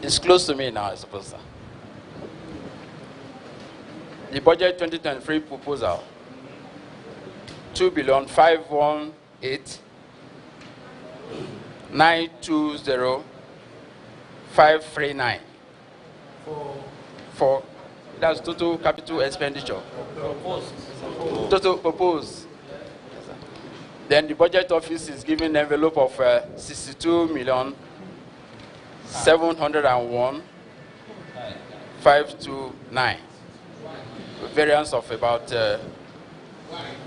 It's close to me now, I suppose, sir. The budget 2023 proposal, 2,518,920,539. For that's total capital expenditure. Total proposed. Then the budget office is giving an envelope of 62,701,529. Variance of about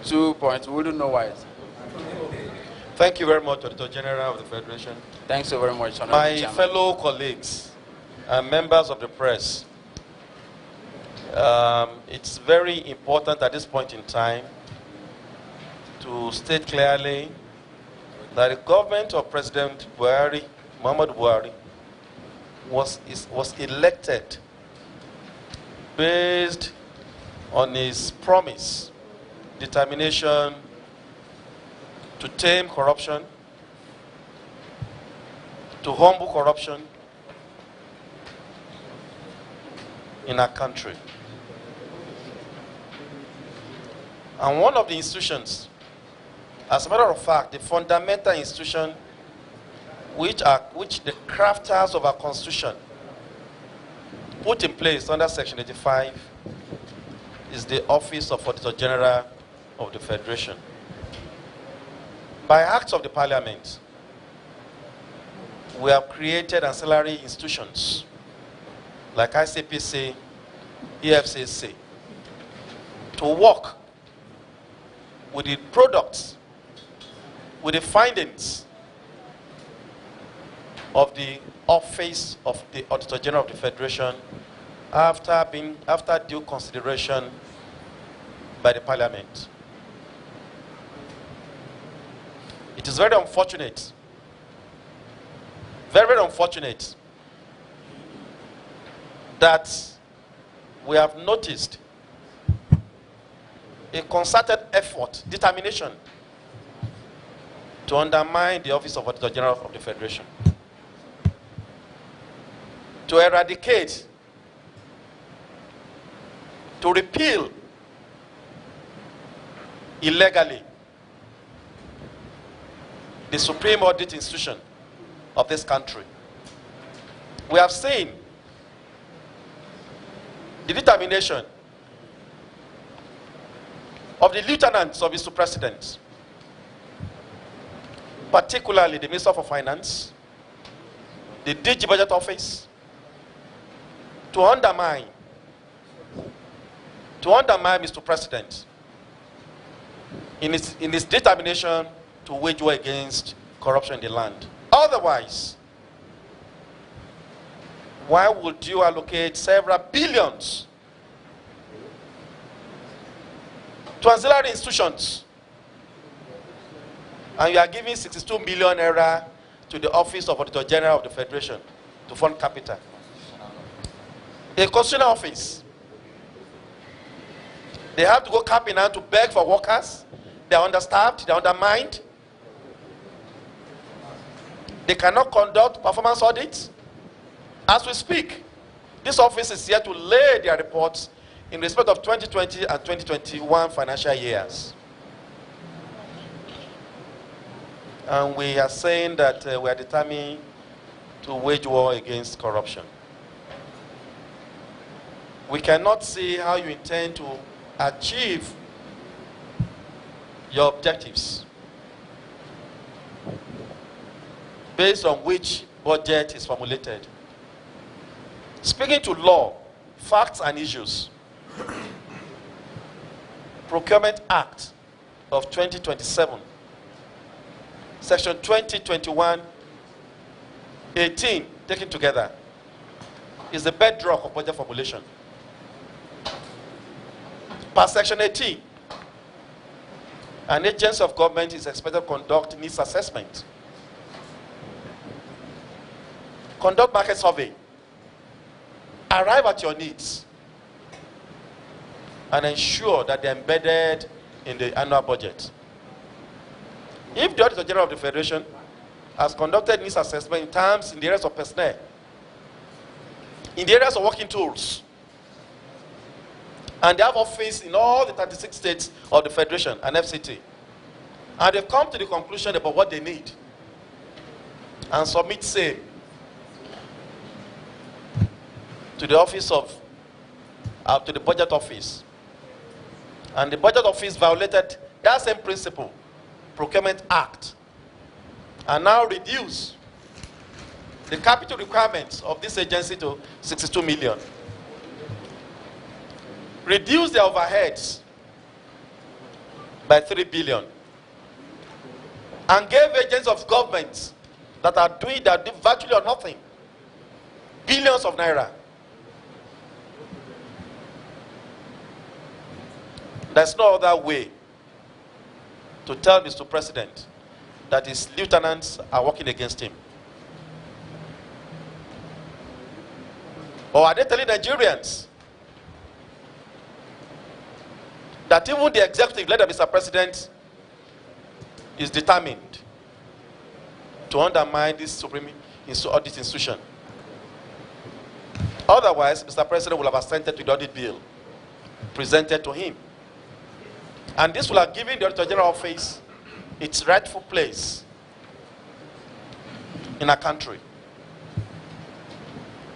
2 points. We don't know why. Thank you very much, Auditor General of the Federation. Thanks so very much, my fellow colleagues and members of the press. It's very important at this point in time to state clearly that the government of President Buhari, Muhammad Buhari, was elected based on his promise, determination to tame corruption, to humble corruption in our country. And one of the institutions, as a matter of fact, the fundamental institution which the crafters of our Constitution put in place under Section 85 is the Office of Auditor General of the Federation. By acts of the Parliament, we have created ancillary institutions like ICPC, EFCC, to work with the products, with the findings of the Office of the Auditor General of the Federation after due consideration by the Parliament. It is very unfortunate, very unfortunate that we have noticed a concerted effort, determination to undermine the Office of Auditor General of the Federation, to eradicate, to repeal illegally the supreme audit institution of this country. We have seen the determination of the lieutenants of Mr. President, particularly the Minister for Finance, the DG Budget Office, to undermine Mr. President in his determination to wage war against corruption in the land. Otherwise, why would you allocate several billions to ancillary institutions and you are giving 62 million naira to the Office of Auditor General of the Federation to fund capital? A constitutional office. They have to go cap in hand to beg for workers. They are understaffed, they are undermined. They cannot conduct performance audits. As we speak, this office is here to lay their reports in respect of 2020 and 2021 financial years. And we are saying that we are determined to wage war against corruption. We cannot see how you intend to achieve your objectives based on which budget is formulated. Speaking to law, facts and issues, Procurement Act of 2027, Section 2021-18, taken together, is the bedrock of budget formulation. Per Section 18, an agency of government is expected to conduct needs assessment, conduct market survey, arrive at your needs, and ensure that they're embedded in the annual budget. If the Auditor General of the Federation has conducted its assessment in terms in the areas of personnel, in the areas of working tools, and they have office in all the 36 states of the Federation and FCT. And they've come to the conclusion about what they need and submit same to the office of, to the budget office. And the budget office violated that same principle, Procurement Act, and now reduce the capital requirements of this agency to 62 million. Reduce their overheads by 3 billion. And gave agents of government that are doing that virtually or nothing billions of naira. There's no other way to tell Mr. President that his lieutenants are working against him. Or are they telling Nigerians that even the executive led by Mr. President is determined to undermine this supreme audit institution? Otherwise, Mr. President will have assented to the audit bill presented to him. And this will have given the Auditor General office its rightful place in our country.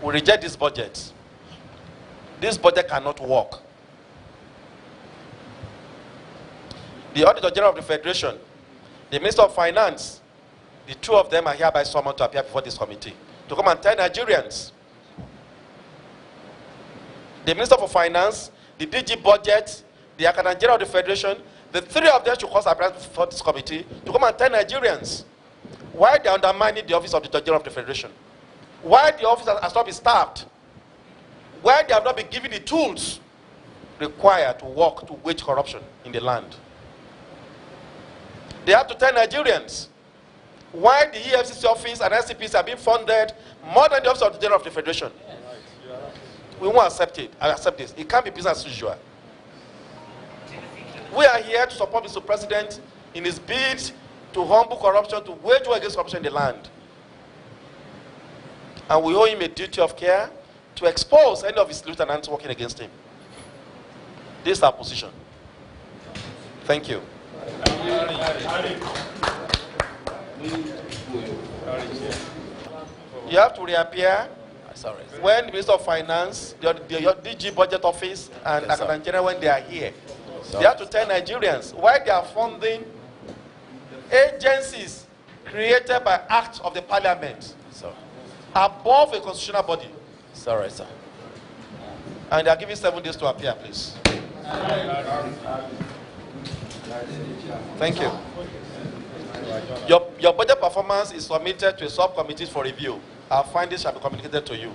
We reject this budget. This budget cannot work. The Auditor General of the Federation, the Minister of Finance, the two of them are hereby summoned to appear before this committee to come and tell Nigerians. The Minister for Finance, the DG Budget, the Accountant General of the Federation, the three of them should cause appearance before this committee to come and tell Nigerians why they are undermining the office of the Auditor General of the Federation, why the office has not been staffed, why they have not been given the tools required to work to wage corruption in the land. They have to tell Nigerians why the EFCC office and SCPC are being funded more than the office of the General of the Federation. We won't accept it. I accept this. It can't be business as usual. We are here to support Mr. President in his bid to humble corruption, to wage war against corruption in the land. And we owe him a duty of care to expose any of his lieutenants working against him. This is our position. Thank you. You have to reappear when the Minister of Finance, the DG Budget Office, and Accountant General, when they are here. They have to tell Nigerians why they are funding agencies created by Act of the Parliament above a constitutional body. Sorry, sir. And they are giving 7 days to appear, please. Thank you. Your budget performance is submitted to a subcommittee for review. Our findings shall be communicated to you.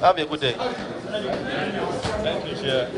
Have a good day. Thank you, Chair.